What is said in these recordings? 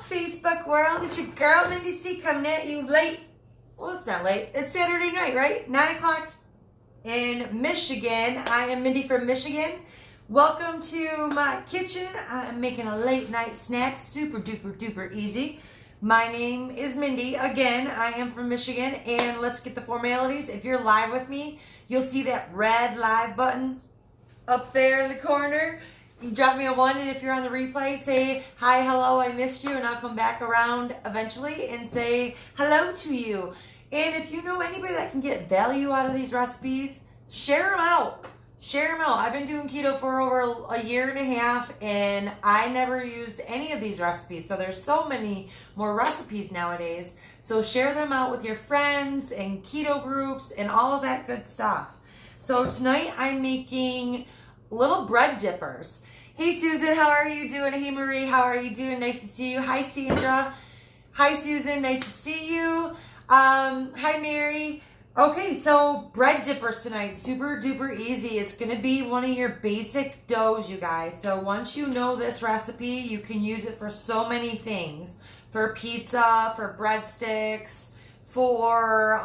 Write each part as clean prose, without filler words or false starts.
Facebook world. It's your girl, Mindy C, coming at you late. Well, it's not late. It's Saturday night, right? 9 o'clock in Michigan. I am Mindy from Michigan. Welcome to my kitchen. I am making a late night snack. Super duper duper easy. My name is Mindy. Again, I am from Michigan. And let's get the formalities. If you're live with me, you'll see that red live button up there in the corner. You drop me a 1, and if you're on the replay, say, hi, hello, I missed you, and I'll come back around eventually and say hello to you. And if you know anybody that can get value out of these recipes, share them out. Share them out. I've been doing keto for over a year and a half, and I never used any of these recipes. So there's so many more recipes nowadays. So share them out with your friends and keto groups and all of that good stuff. So tonight I'm making little bread dippers. Hey Susan, how are you doing? Hey Marie, how are you doing? Nice to see you. Hi Sandra. Hi Susan, nice to see you. Hi Mary. Okay, so bread dippers tonight, super duper easy. It's gonna be one of your basic doughs, you guys. So once you know this recipe, you can use it for so many things. For pizza, for breadsticks, for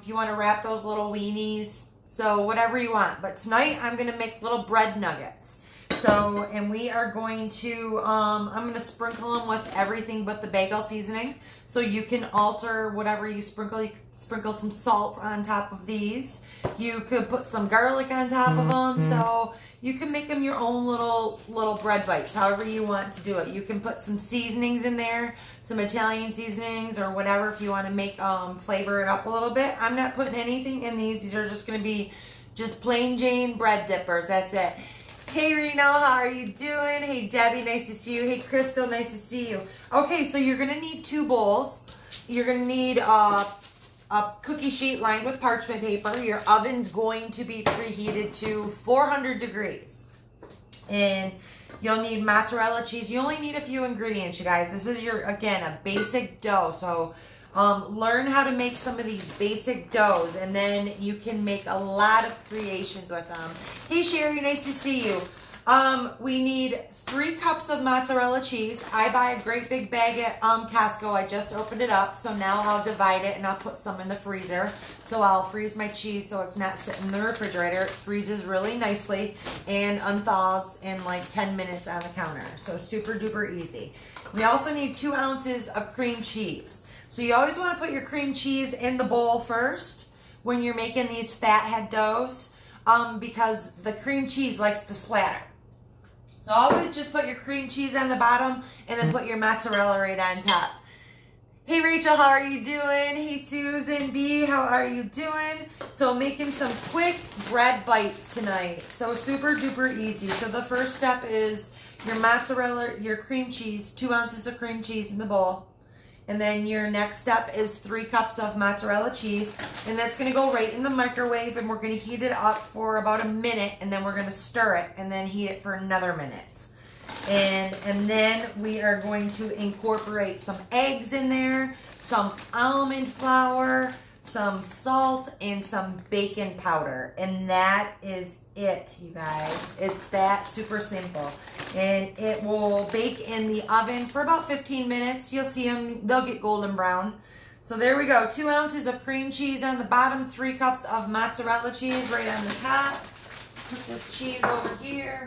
if you want to wrap those little weenies. So whatever you want. But tonight I'm going to make little bread nuggets. So, and we are going to, I'm going to sprinkle them with everything but the bagel seasoning. So you can alter whatever you sprinkle. You could sprinkle some salt on top of these. You could put some garlic on top of them. So you can make them your own little bread bites, however you want to do it. You can put some seasonings in there, some Italian seasonings or whatever if you want to make, flavor it up a little bit. I'm not putting anything in these. These are just going to be just plain Jane bread dippers. That's it. Hey Reno, how are you doing? Hey Debbie, nice to see you. Hey Crystal, nice to see you. Okay, so you're going to need 2 bowls. You're going to need a cookie sheet lined with parchment paper. Your oven's going to be preheated to 400 degrees. And you'll need mozzarella cheese. You only need a few ingredients, you guys. This is again, a basic dough. So learn how to make some of these basic doughs, and then you can make a lot of creations with them. Hey Sherry, nice to see you. We need 3 cups of mozzarella cheese. I buy a great big bag at Costco. I just opened it up, so now I'll divide it and I'll put some in the freezer. So I'll freeze my cheese so it's not sitting in the refrigerator. It freezes really nicely and unthaws in like 10 minutes on the counter. So super duper easy. We also need 2 ounces of cream cheese. So you always want to put your cream cheese in the bowl first when you're making these fathead doughs, because the cream cheese likes to splatter. So always just put your cream cheese on the bottom and then put your mozzarella right on top. Hey Rachel, how are you doing? Hey Susan B, how are you doing? So making some quick bread bites tonight. So super duper easy. So the first step is your mozzarella, your cream cheese, 2 ounces of cream cheese in the bowl. And then your next step is 3 cups of mozzarella cheese. And that's going to go right in the microwave. And we're going to heat it up for about a minute. And then we're going to stir it and then heat it for another minute. And then we are going to incorporate some eggs in there, some almond flour, some salt, and some baking powder. And that is it, you guys. It's that super simple. And it will bake in the oven for about 15 minutes. You'll see them, they'll get golden brown. So there we go. 2 ounces of cream cheese on the bottom, 3 cups of mozzarella cheese right on the top. Put this cheese over here.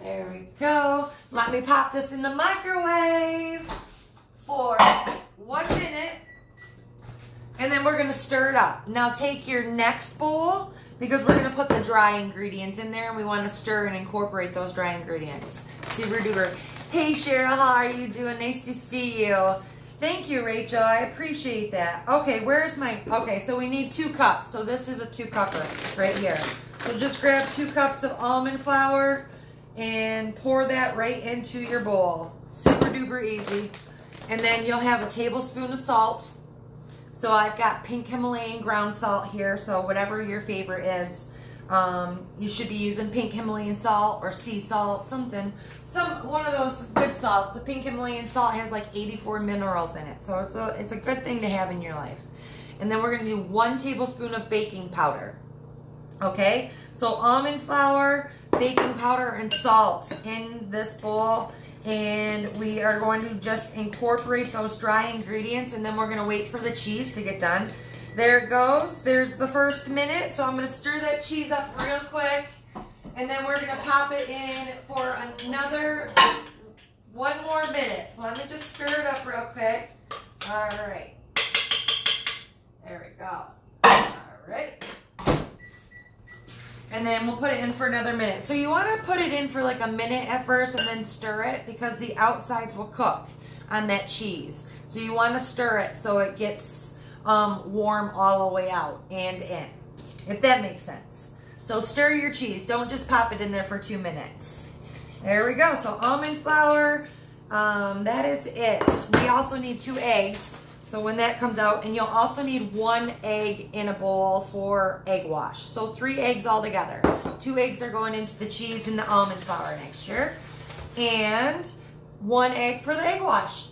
There we go. Let me pop this in the microwave for 1 minute. And then we're going to stir it up. Now take your next bowl, because we're going to put the dry ingredients in there, and we want to stir and incorporate those dry ingredients. Super duper. Hey Cheryl, how are you doing? Nice to see you. Thank you, Rachel. I appreciate that. Okay, where's my... Okay, so we need 2 cups. So this is a 2-cupper right here. So just grab 2 cups of almond flour and pour that right into your bowl. Super duper easy. And then you'll have a tablespoon of salt. So I've got pink Himalayan ground salt here, so whatever your favorite is. You should be using pink Himalayan salt or sea salt, one of those good salts. The pink Himalayan salt has like 84 minerals in it, so it's a good thing to have in your life. And then we're going to do 1 tablespoon of baking powder. Okay, so almond flour, baking powder, and salt in this bowl. And we are going to just incorporate those dry ingredients, and then we're going to wait for the cheese to get done. There it goes. There's the first minute. So I'm going to stir that cheese up real quick, and then we're going to pop it in for another 1 more minute. So let me just stir it up real quick. All right. There we go. All right. And then we'll put it in for another minute. So you want to put it in for like a minute at first and then stir it, because the outsides will cook on that cheese. So you want to stir it so it gets warm all the way out and in, if that makes sense. So stir your cheese. Don't just pop it in there for 2 minutes. There we go. So almond flour, that is it. We also need 2 eggs. So when that comes out, and you'll also need 1 egg in a bowl for egg wash. So 3 eggs all together. 2 eggs are going into the cheese and the almond flour mixture. And 1 egg for the egg wash.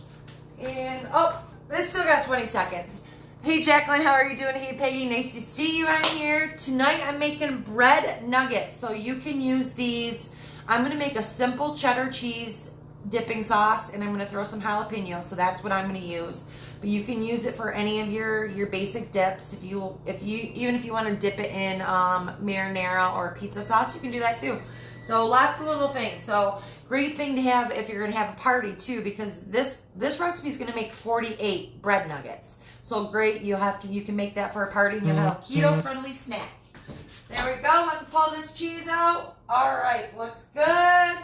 And, oh, it's still got 20 seconds. Hey Jacqueline, how are you doing? Hey Peggy, nice to see you on here. Tonight I'm making bread nuggets. So you can use these. I'm going to make a simple cheddar cheese dipping sauce, and I'm going to throw some jalapenos. So that's what I'm going to use. But you can use it for any of your basic dips. Even if you want to dip it in marinara or pizza sauce, you can do that too. So lots of little things. So great thing to have if you're going to have a party too, because this recipe is going to make 48 bread nuggets. So great, you can make that for a party, and you'll have a keto friendly snack. There we go. Let me pull this cheese out. All right, looks good.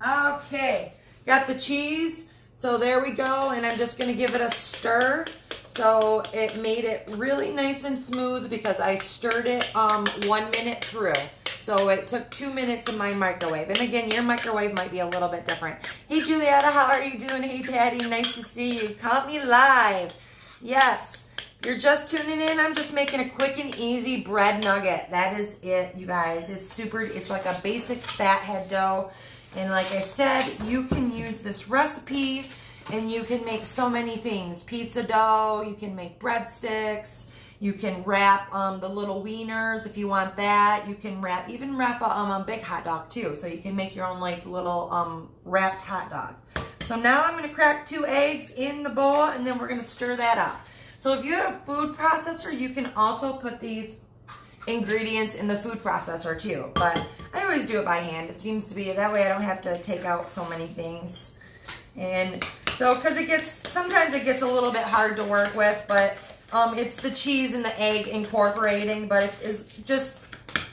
Okay, got the cheese. So there we go, and I'm just going to give it a stir. So it made it really nice and smooth because I stirred it 1 minute through. So it took 2 minutes in my microwave. And again, your microwave might be a little bit different. Hey Julietta, how are you doing? Hey Patty, nice to see you. Caught me live. Yes, if you're just tuning in, I'm just making a quick and easy bread nugget. That is it, you guys. It's like a basic fathead dough. And like I said, you can use this recipe and you can make so many things. Pizza dough, you can make breadsticks, you can wrap the little wieners if you want that. You can even wrap a big hot dog too. So you can make your own like little wrapped hot dog. So now I'm going to crack 2 eggs in the bowl, and then we're going to stir that up. So if you have a food processor, you can also put these ingredients in the food processor too, but I always do it by hand. It seems to be that way I don't have to take out so many things. And so because sometimes it gets a little bit hard to work with, but it's the cheese and the egg incorporating, but just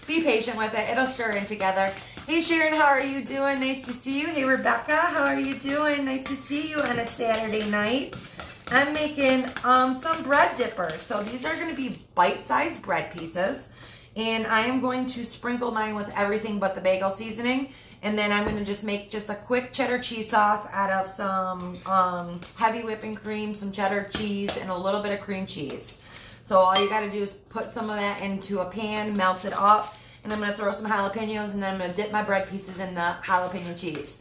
be patient with it. It'll stir in together. Hey Sharon, how are you doing? Nice to see you. Hey Rebecca, how are you doing? Nice to see you on a Saturday night. I'm making some bread dippers. So these are going to be bite-sized bread pieces. And I am going to sprinkle mine with everything but the bagel seasoning. And then I'm going to just make just a quick cheddar cheese sauce out of some heavy whipping cream, some cheddar cheese, and a little bit of cream cheese. So all you got to do is put some of that into a pan, melt it up, and I'm going to throw some jalapenos, and then I'm going to dip my bread pieces in the jalapeno cheese.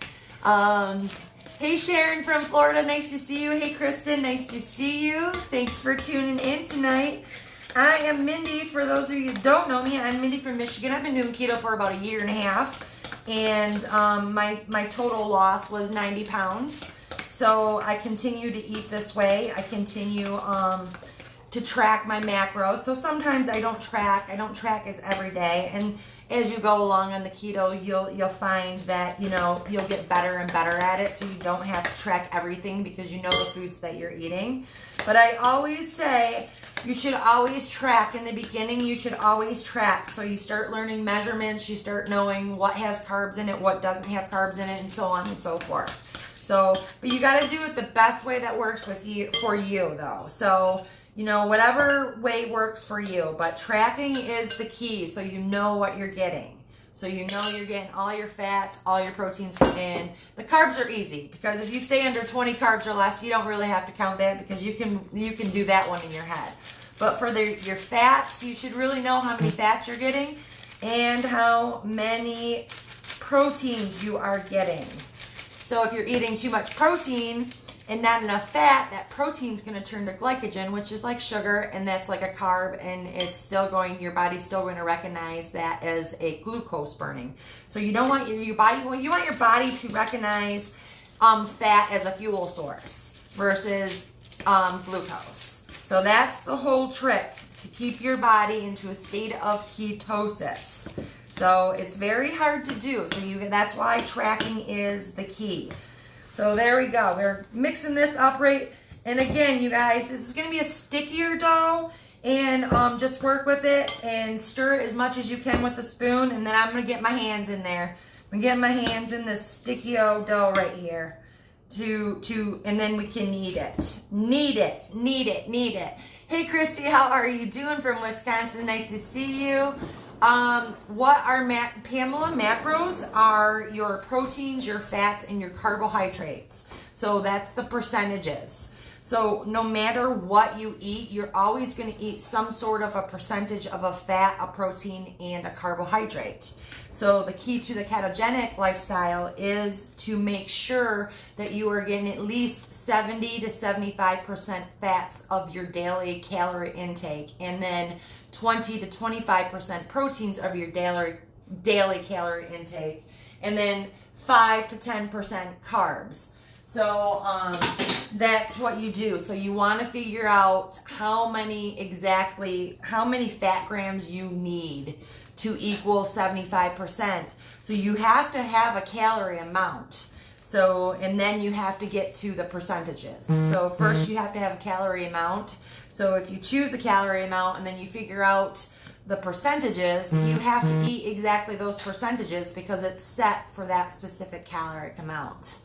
Hey Sharon from Florida, nice to see you. Hey Kristen, nice to see you. Thanks for tuning in tonight. I am Mindy. For those of you who don't know me, I'm Mindy from Michigan. I've been doing keto for about 1.5 years, and my total loss was 90 pounds. So I continue to eat this way. I continue to track my macros. So sometimes I don't track as every day, and as you go along on the keto, you'll find that you'll get better and better at it, so you don't have to track everything because you know the foods that you're eating. But I always say you should always track. In the beginning, you should always track. So you start learning measurements, you start knowing what has carbs in it, what doesn't have carbs in it, and so on and so forth. So, but you got to do it the best way that works for you though. So, whatever way works for you, but tracking is the key, so you know what you're getting. So you know you're getting all your fats, all your proteins in. The carbs are easy, because if you stay under 20 carbs or less, you don't really have to count that, because you can do that one in your head. But for your fats, you should really know how many fats you're getting and how many proteins you are getting. So if you're eating too much protein and not enough fat, that protein is going to turn to glycogen, which is like sugar, and that's like a carb, and it's still your body's still going to recognize that as a glucose burning. So you don't want you want your body to recognize fat as a fuel source versus glucose. So that's the whole trick, to keep your body into a state of ketosis. So it's very hard to do. So that's why tracking is the key. So there we go. We're mixing this up right. And again, you guys, this is going to be a stickier dough. And just work with it and stir it as much as you can with a spoon. And then I'm going to get my hands in there. I'm going to get my hands in this sticky dough right here. And then we can knead it. Knead it, knead it, knead it. Hey, Christy, how are you doing from Wisconsin? Nice to see you. What are Pamela macros? Are your proteins, your fats, and your carbohydrates. So that's the percentages. So no matter what you eat, you're always going to eat some sort of a percentage of a fat, a protein, and a carbohydrate. So the key to the ketogenic lifestyle is to make sure that you are getting at least 70 to 75% fats of your daily calorie intake, and then 20 to 25% proteins of your daily calorie intake, and then 5 to 10% carbs. So that's what you do. So you want to figure out how many fat grams you need to equal 75%. So you have to have a calorie amount. So, and then you have to get to the percentages. So first you have to have a calorie amount. So if you choose a calorie amount and then you figure out the percentages, you have to eat exactly those percentages because it's set for that specific caloric amount.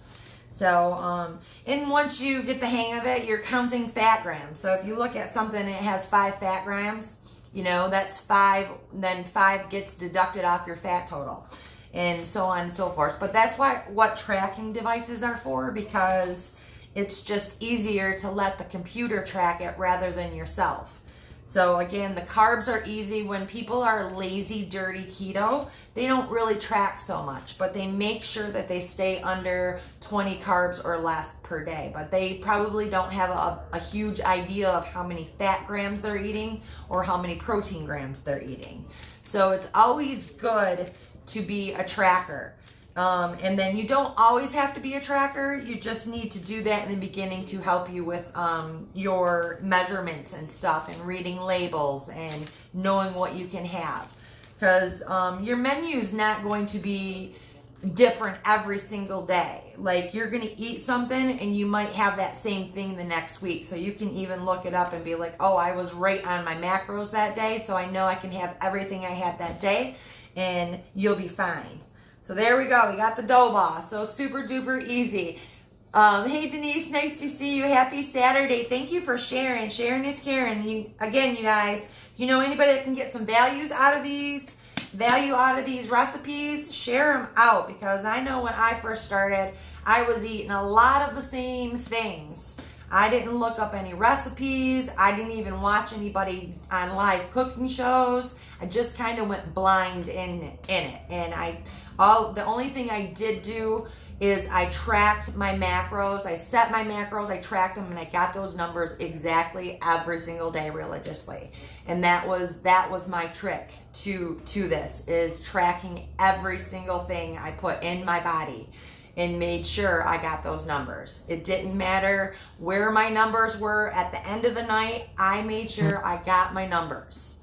So, and once you get the hang of it, you're counting fat grams. So if you look at something and it has 5 fat grams, you know, that's 5, then 5 gets deducted off your fat total, and so on and so forth. But that's what tracking devices are for, because it's just easier to let the computer track it rather than yourself. So again, the carbs are easy. When people are lazy, dirty keto, they don't really track so much, but they make sure that they stay under 20 carbs or less per day. But they probably don't have a huge idea of how many fat grams they're eating or how many protein grams they're eating. So it's always good to be a tracker. And then you don't always have to be a tracker. You just need to do that in the beginning to help you with your measurements and stuff, and reading labels and knowing what you can have. Because your menu is not going to be different every single day. Like, you're going to eat something and you might have that same thing the next week. So you can even look it up and be like, oh, I was right on my macros that day, so I know I can have everything I had that day, and you'll be fine. So there we go. We got the dough ball. So super duper easy. Hey, Denise, nice to see you. Happy Saturday. Thank you for sharing. Sharing is caring. Again, you guys, you know anybody that can get some value out of these recipes, share them out, because I know when I first started, I was eating a lot of the same things. I didn't look up any recipes. I didn't even watch anybody on live cooking shows. I just kind of went blind in it. And the only thing I did do is I tracked my macros. I set my macros, I tracked them, and I got those numbers exactly every single day religiously. And that was my trick to this, is tracking every single thing I put in my body, and made sure I got those numbers. It didn't matter where my numbers were at the end of the night. I made sure I got my numbers.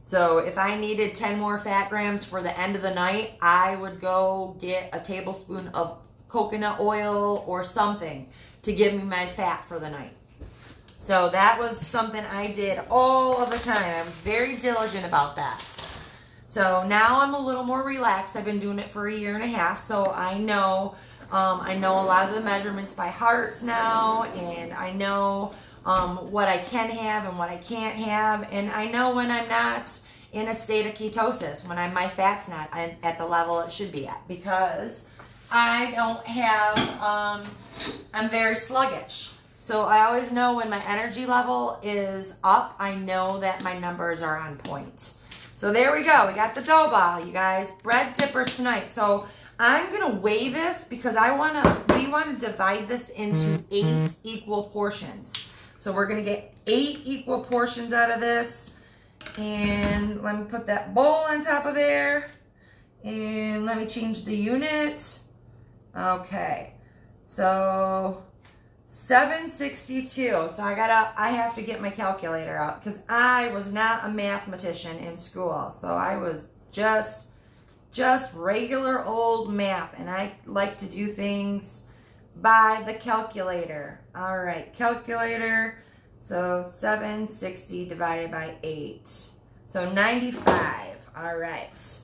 So if I needed 10 more fat grams for the end of the night, I would go get a tablespoon of coconut oil or something to give me my fat for the night. So that was something I did all of the time. I was very diligent about that. So now I'm a little more relaxed. I've been doing it for 1.5 years, so I know a lot of the measurements by heart now, and I know what I can have and what I can't have, and I know when I'm not in a state of ketosis, when my fat's not at the level it should be at, because I don't have, I'm very sluggish. So I always know when my energy level is up, I know that my numbers are on point. So there we go. We got the dough ball, you guys. Bread dippers tonight. So I'm going to weigh this because we want to divide this into 8 equal portions. So we're going to get 8 equal portions out of this. And let me put that bowl on top of there. And let me change the unit. Okay. So 762. So I have to get my calculator out because I was not a mathematician in school. So I was just regular old math, and I like to do things by the calculator. All right, calculator. So 760 divided by 8. So 95. All right.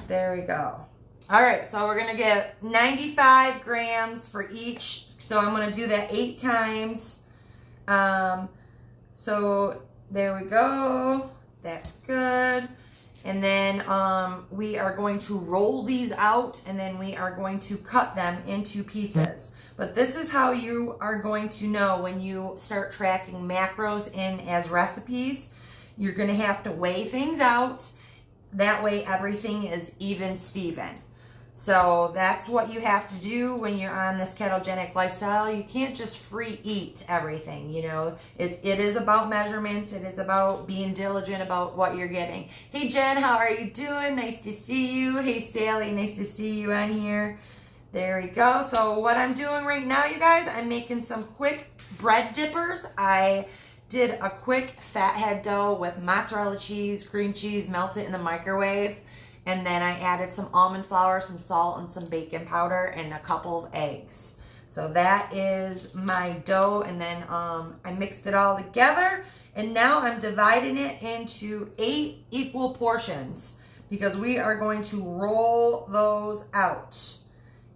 There we go. All right, so we're going to get 95 grams for each. So I'm going to do that 8 times. So there we go. That's good. And then we are going to roll these out, and then we are going to cut them into pieces. But this is how you are going to know when you start tracking macros in as recipes. You're going to have to weigh things out. That way everything is even Steven. So that's what you have to do when you're on this ketogenic lifestyle. You can't just free eat everything, you know. It is about measurements. It is about being diligent about what you're getting. Hey, Jen, how are you doing? Nice to see you. Hey, Sally, nice to see you on here. There we go. So what I'm doing right now, you guys, I'm making some quick bread dippers. I did a quick fathead dough with mozzarella cheese, cream cheese, melt it in the microwave. And then I added some almond flour, some salt, and some baking powder, and a couple of eggs. So that is my dough. And then I mixed it all together. And now I'm dividing it into 8 equal portions because we are going to roll those out.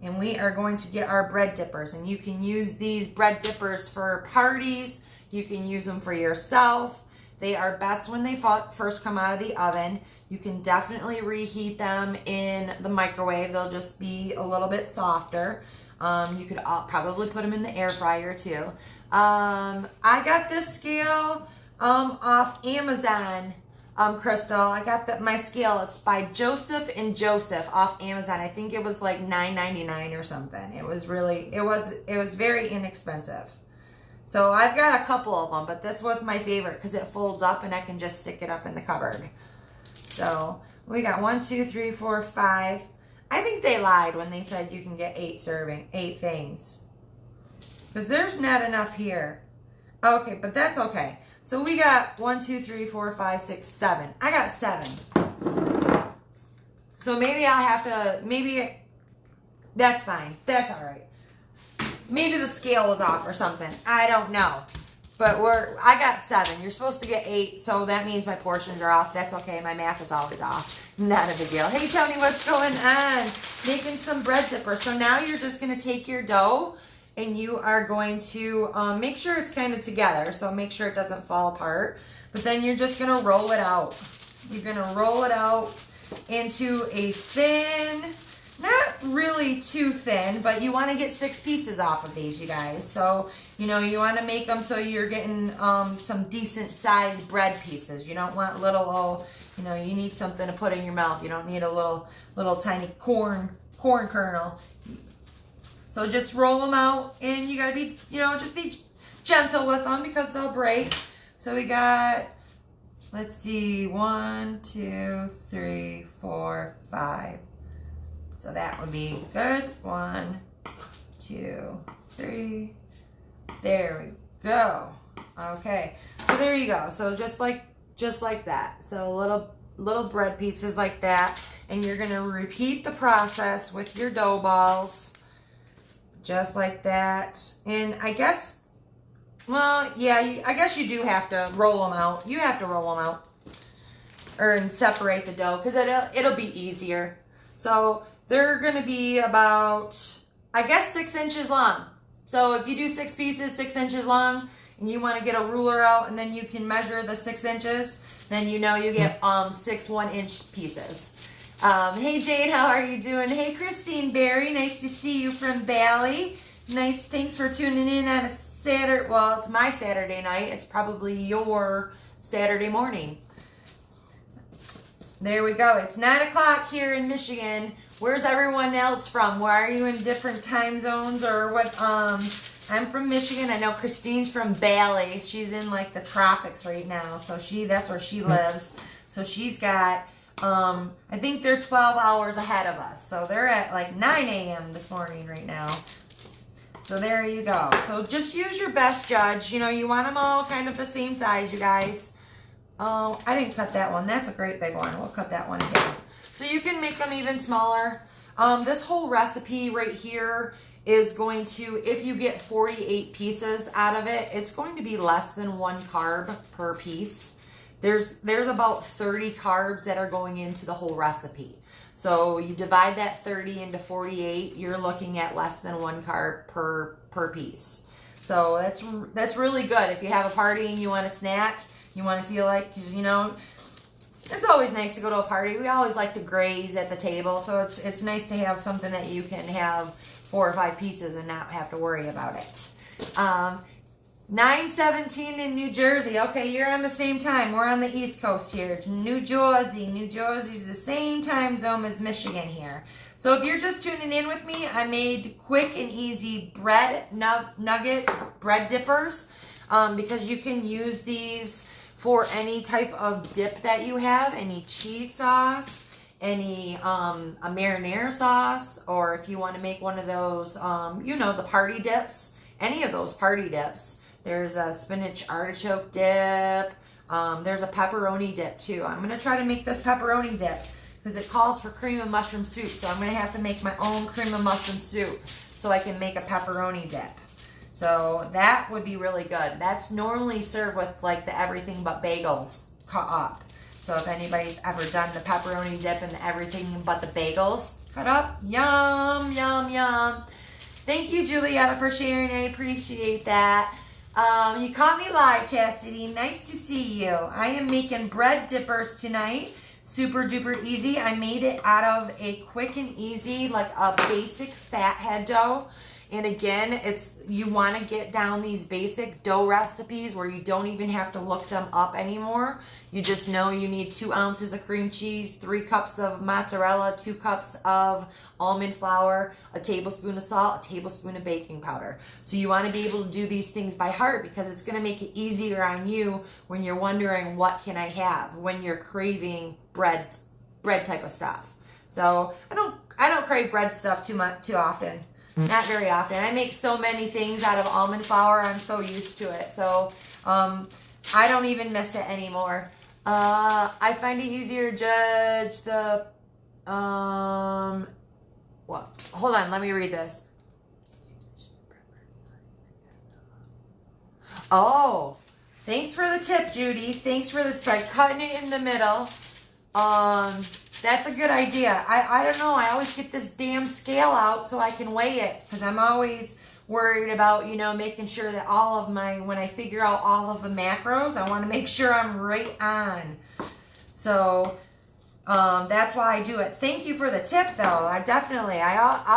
And we are going to get our bread dippers. And you can use these bread dippers for parties. You can use them for yourself. They are best when they first come out of the oven. You can definitely reheat them in the microwave. They'll just be a little bit softer. You could probably put them in the air fryer too. I got this scale off Amazon, Crystal. I got my scale. It's by Joseph and Joseph off Amazon. I think it was like $9.99 or something. It was very inexpensive. So I've got a couple of them, but this was my favorite because it folds up and I can just stick it up in the cupboard. So we got 1, 2, 3, 4, 5. I think they lied when they said you can get 8 things. Because there's not enough here. Okay, but that's okay. So we got 1, 2, 3, 4, 5, 6, 7. I got 7. So maybe I'll have to, that's fine. That's all right. Maybe the scale was off or something. I don't know. But I got 7. You're supposed to get 8, so that means my portions are off. That's okay. My math is always off. Not a big deal. Hey, Tony, what's going on? Making some bread dippers. So now you're just going to take your dough and you are going to make sure it's kind of together. So make sure it doesn't fall apart. But then you're just going to roll it out. You're going to roll it out into a thin, not really too thin, but you want to get 6 pieces off of these, you guys. So, you know, you want to make them so you're getting some decent sized bread pieces. You don't want little, you know, you need something to put in your mouth. You don't need a little tiny corn kernel. So just roll them out, and you got to be, you know, just be gentle with them because they'll break. So we got, let's see, 1, 2, 3, 4, 5. So that would be good. 1, 2, 3. There we go. Okay. So there you go. So just like that. So little bread pieces like that. And you're going to repeat the process with your dough balls. Just like that. And I guess, well, yeah, I guess you do have to roll them out. You have to roll them out. And separate the dough because it'll be easier. So they're going to be about, I guess, 6 inches long. So if you do 6 pieces, 6 inches long, and you want to get a ruler out and then you can measure the 6 inches, then you know you get 6 1-inch pieces. Hey, Jade, how are you doing? Hey, Christine Berry, nice to see you from Bali. Nice, thanks for tuning in on a Saturday. Well, it's my Saturday night. It's probably your Saturday morning. There we go. It's 9 o'clock here in Michigan. Where's everyone else from? Why are you in different time zones or what? I'm from Michigan. I know Christine's from Bali. She's in like the tropics right now. So that's where she lives. So she's got, I think they're 12 hours ahead of us. So they're at like 9 a.m. this morning right now. So there you go. So just use your best judge. You know, you want them all kind of the same size, you guys. Oh, I didn't cut that one. That's a great big one. We'll cut that one again. So you can make them even smaller. This whole recipe right here is going to, if you get 48 pieces out of it, it's going to be less than 1 carb per piece. There's about 30 carbs that are going into the whole recipe. So you divide that 30 into 48, you're looking at less than 1 carb per piece. So that's really good. If you have a party and you want a snack, you want to feel like, you know, it's always nice to go to a party. We always like to graze at the table. So it's nice to have something that you can have 4 or 5 pieces and not have to worry about it. 9:17 in New Jersey. Okay, you're on the same time. We're on the East Coast here. New Jersey. New Jersey's the same time zone as Michigan here. So if you're just tuning in with me, I made quick and easy bread nugget bread dippers because you can use these for any type of dip that you have, any cheese sauce, any a marinara sauce, or if you want to make one of those, you know, the party dips, any of those party dips. There's a spinach artichoke dip. There's a pepperoni dip too. I'm going to try to make this pepperoni dip because it calls for cream of mushroom soup. So I'm going to have to make my own cream of mushroom soup so I can make a pepperoni dip. So that would be really good. That's normally served with like the everything but bagels cut up. So if anybody's ever done the pepperoni dip and the everything but the bagels cut up, yum, yum, yum. Thank you, Julietta, for sharing. I appreciate that. You caught me live, Chastity. Nice to see you. I am making bread dippers tonight. Super duper easy. I made it out of a quick and easy, like a basic fathead dough. And again, you want to get down these basic dough recipes where you don't even have to look them up anymore. You just know you need 2 ounces of cream cheese, 3 cups of mozzarella, 2 cups of almond flour, a tablespoon of salt, a tablespoon of baking powder. So you want to be able to do these things by heart because it's going to make it easier on you when you're wondering what can I have when you're craving bread type of stuff. So I don't crave bread stuff too often. Not very often. I make so many things out of almond flour. I'm so used to it. So I don't even miss it anymore. I find it easier to judge the... what? Hold on. Let me read this. Oh, thanks for the tip, Judy. Thanks for cutting it in the middle. That's a good idea. I don't know. I always get this damn scale out so I can weigh it because I'm always worried about, you know, making sure that when I figure out all of the macros, I want to make sure I'm right on. So that's why I do it. Thank you for the tip, though. I'll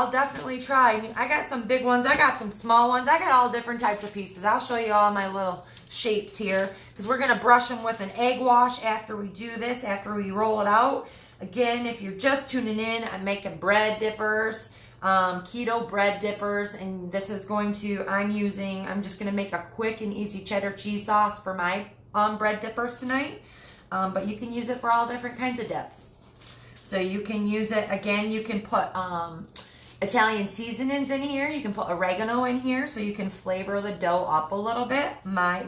definitely try. I got some big ones. I got some small ones. I got all different types of pieces. I'll show you all my little shapes here because we're going to brush them with an egg wash after we do this, after we roll it out. Again, if you're just tuning in, I'm making bread dippers, keto bread dippers, and this is I'm just going to make a quick and easy cheddar cheese sauce for my bread dippers tonight, but you can use it for all different kinds of dips. So you can use it, again, you can put Italian seasonings in here, you can put oregano in here so you can flavor the dough up a little bit.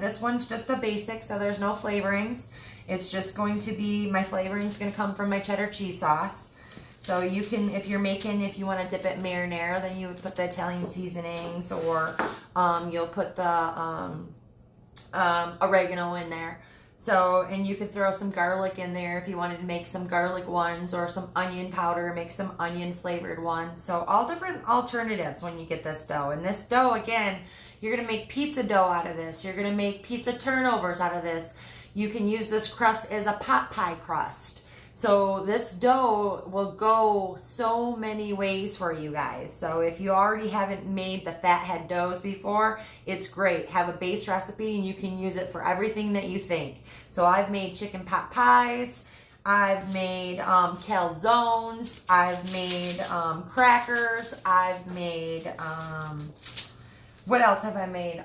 This one's just a basic, so there's no flavorings. It's just going to be, my flavoring is going to come from my cheddar cheese sauce. So you can, if you want to dip it marinara, then you would put the Italian seasonings, or you'll put the oregano in there. So, and you could throw some garlic in there if you wanted to make some garlic ones, or some onion powder, make some onion flavored ones. So all different alternatives when you get this dough. And this dough, again, you're going to make pizza dough out of this. You're going to make pizza turnovers out of this. You can use this crust as a pot pie crust. So this dough will go so many ways for you guys. So if you already haven't made the fathead doughs before, it's great. Have a base recipe and you can use it for everything that you think. So I've made chicken pot pies. I've made calzones. I've made crackers. I've made, what else have I made?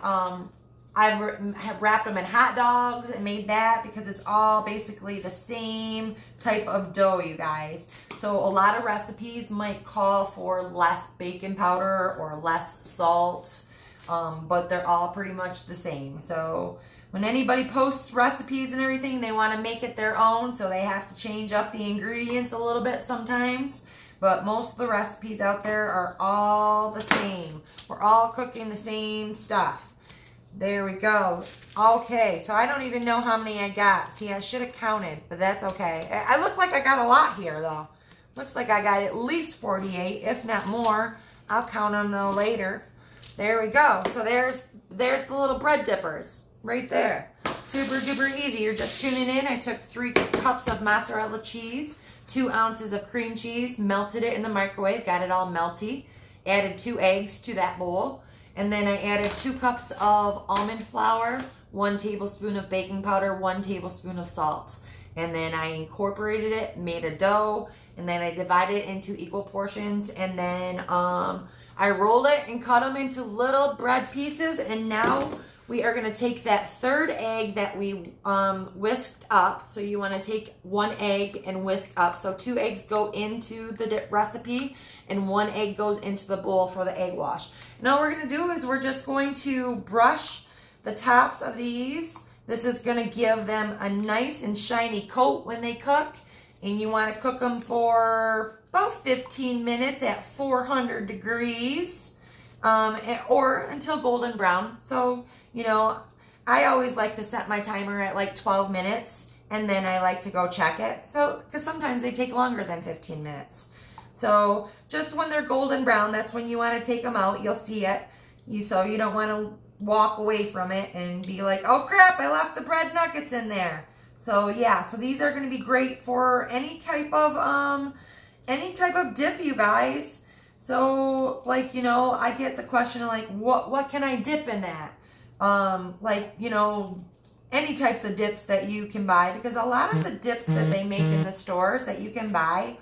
I have wrapped them in hot dogs and made that because it's all basically the same type of dough, you guys. So a lot of recipes might call for less baking powder or less salt. but they're all pretty much the same. So when anybody posts recipes and everything, they want to make it their own, so they have to change up the ingredients a little bit sometimes. But most of the recipes out there are all the same. We're all cooking the same stuff. There we go. Okay, so I don't even know how many I got. See, I should have counted, but that's okay. I look like I got a lot here, though. Looks like I got at least 48, if not more. I'll count them, though, later. There we go. So there's the little bread dippers right there. Super duper easy. You're just tuning in. I took 3 cups of mozzarella cheese, 2 ounces of cream cheese, melted it in the microwave, got it all melty, added 2 eggs to that bowl, and then I added 2 cups of almond flour, 1 tablespoon of baking powder, 1 tablespoon of salt. And then I incorporated it, made a dough, and then I divided it into equal portions, and then I rolled it and cut them into little bread pieces. And now we are going to take that 3rd egg that we whisked up. So you want to take 1 egg and whisk up. So 2 eggs go into the recipe and 1 egg goes into the bowl for the egg wash. And all we're going to do is we're just going to brush the tops of these. This is going to give them a nice and shiny coat when they cook. And you want to cook them for about 15 minutes at 400 degrees or until golden brown. So, you know, I always like to set my timer at like 12 minutes and then I like to go check it. So, because sometimes they take longer than 15 minutes. So just when they're golden brown, that's when you want to take them out. You'll see it. So you don't want to walk away from it and be like, oh crap, I left the bread nuggets in there. So yeah, so these are going to be great for any type of dip, you guys. So like, you know, I get the question of like, what can I dip in that? Like, you know, any types of dips that you can buy, because a lot of the dips that they make in the stores that you can buy,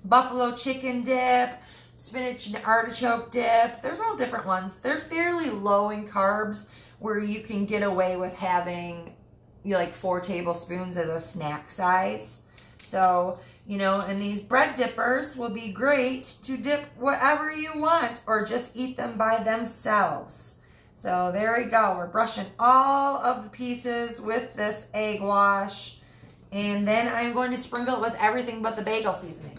buffalo chicken dip, spinach and artichoke dip, there's all different ones. They're fairly low in carbs where you can get away with having like 4 tablespoons as a snack size. So, you know, and these bread dippers will be great to dip whatever you want or just eat them by themselves. So there we go. We're brushing all of the pieces with this egg wash. And then I'm going to sprinkle it with everything but the bagel seasoning.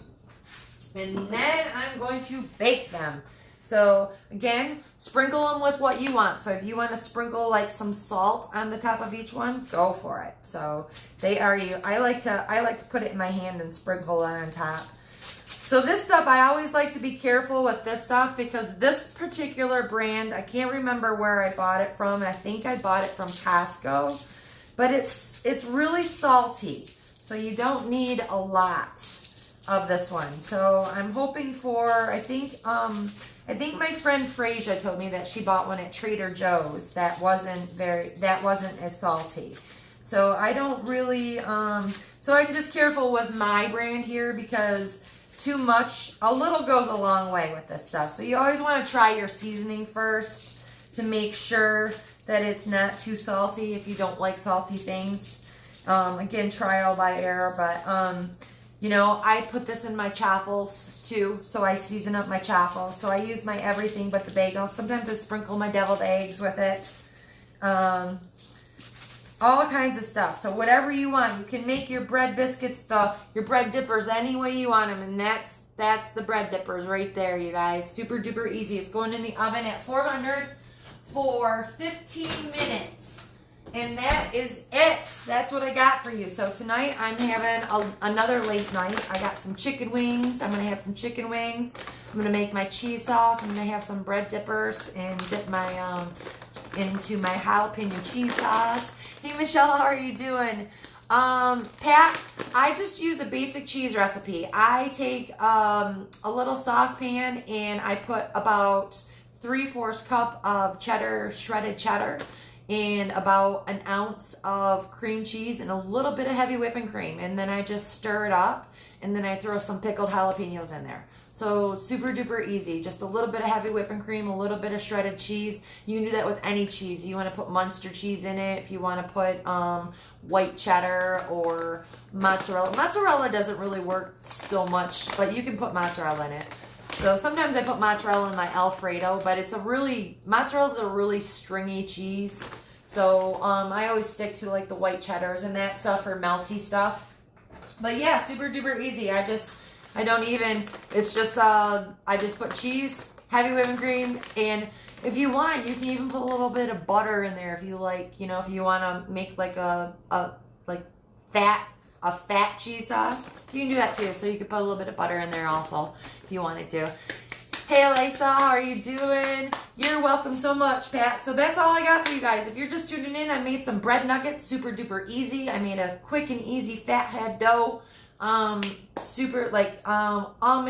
And then I'm going to bake them. So again, sprinkle them with what you want. So if you want to sprinkle like some salt on the top of each one, go for it. So they are you. I like to put it in my hand and sprinkle it on top. So this stuff, I always like to be careful with this stuff because this particular brand, I can't remember where I bought it from. I think I bought it from Costco, but it's really salty. So you don't need a lot of this one. So I'm hoping for, I think my friend Frasier told me that she bought one at Trader Joe's that wasn't as salty. So I don't really, so I'm just careful with my brand here because too much, a little goes a long way with this stuff. So you always want to try your seasoning first to make sure that it's not too salty if you don't like salty things. Again, trial by error, but you know, I put this in my chaffles too, so I season up my chaffles. So I use my everything but the bagel. Sometimes I sprinkle my deviled eggs with it. All kinds of stuff. So whatever you want. You can make your bread biscuits, your bread dippers any way you want them. And that's the bread dippers right there, you guys. Super duper easy. It's going in the oven at 400 for 15 minutes. And that is it. That's what I got for you. So tonight I'm having another late night. I got some chicken wings. I'm going to have some chicken wings. I'm going to make my cheese sauce. I'm going to have some bread dippers and dip my into my jalapeno cheese sauce. Hey Michelle, how are you doing? Pat, I just use a basic cheese recipe. I take a little saucepan and I put about 3/4 cup of cheddar, shredded cheddar, and about 1 ounce of cream cheese and a little bit of heavy whipping cream. And then I just stir it up and then I throw some pickled jalapenos in there. So super duper easy. Just a little bit of heavy whipping cream, a little bit of shredded cheese. You can do that with any cheese. You want to put Munster cheese in it. If you want to put white cheddar or mozzarella. Mozzarella doesn't really work so much, but you can put mozzarella in it. So sometimes I put mozzarella in my Alfredo, but mozzarella's a really stringy cheese. So I always stick to like the white cheddars and that stuff, or melty stuff. But yeah, super duper easy. I just put cheese, heavy whipping cream, and if you want, you can even put a little bit of butter in there if you like, you know, if you want to make like a fat cheese sauce. You can do that too. So you could put a little bit of butter in there also if you wanted to. Hey, Alyssa, how are you doing? You're welcome so much, Pat. So that's all I got for you guys. If you're just tuning in, I made some bread nuggets, super duper easy. I made a quick and easy fathead dough. Almond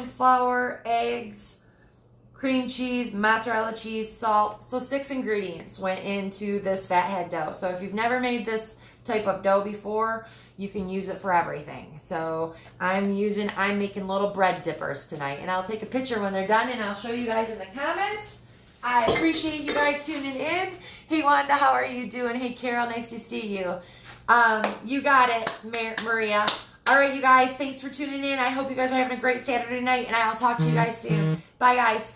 flour, eggs, cream cheese, mozzarella cheese, salt. So 6 ingredients went into this fathead dough. So if you've never made this type of dough before, you can use it for everything. So I'm making little bread dippers tonight, and I'll take a picture when they're done and I'll show you guys in the comments. I appreciate you guys tuning in. Hey Wanda, how are you doing? Hey Carol, nice to see you. You got it, Maria. All right, you guys, thanks for tuning in. I hope you guys are having a great Saturday night, and I'll talk to you guys soon. Bye, guys.